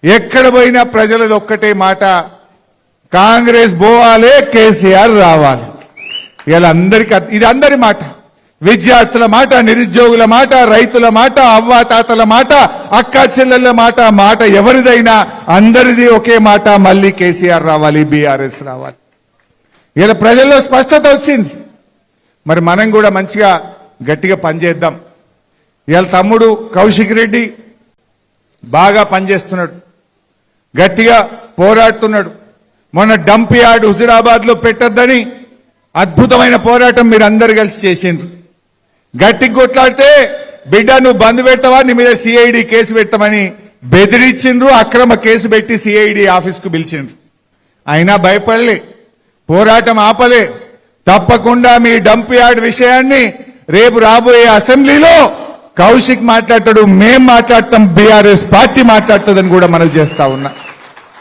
ఎక్కడ పోయినా ప్రజలది ఒక్కటే మాట, కాంగ్రెస్ పోవాలి, కేసీఆర్ రావాలి. ఇలా అందరికీ ఇది అందరి మాట, విద్యార్థుల మాట, నిరుద్యోగుల మాట, రైతుల మాట, అవ్వాతాతల మాట, అక్కా చెల్లెళ్ళ మాట, మాట ఎవరిదైనా అందరిది ఒకే మాట, మళ్ళీ కేసీఆర్ రావాలి, బీఆర్ఎస్ రావాలి. ఇలా ప్రజల్లో స్పష్టత వచ్చింది. మరి మనం కూడా మంచిగా గట్టిగా పనిచేద్దాం. ఇవాళ తమ్ముడు కౌశిక్ రెడ్డి బాగా పనిచేస్తున్నాడు, గట్టిగా పోరాడుతున్నాడు. మొన్న డంప్ యార్డ్ హుజురాబాద్ లో పెట్టద్దని అద్భుతమైన పోరాటం మీరు అందరు కలిసి చేసిండ్రు. గట్టిగా కొట్లాడితే బిడ్డ నువ్వు బంద్ పెడతావా, నీ మీద సిఐడి కేసు పెడతామని బెదిరించిండ్రు, అక్రమ కేసు పెట్టి సిఐడి ఆఫీస్కు పిలిచిండ్రు. అయినా భయపడలే, పోరాటం ఆపలే. తప్పకుండా మీ డంప్ యార్డ్ విషయాన్ని రేపు రాబోయే అసెంబ్లీలో కౌశిక్ మాట్లాడతాడు, మేం మాట్లాడతాం, బీఆర్ఎస్ పార్టీ మాట్లాడుతుందని కూడా మనం చేస్తా ఉన్నా.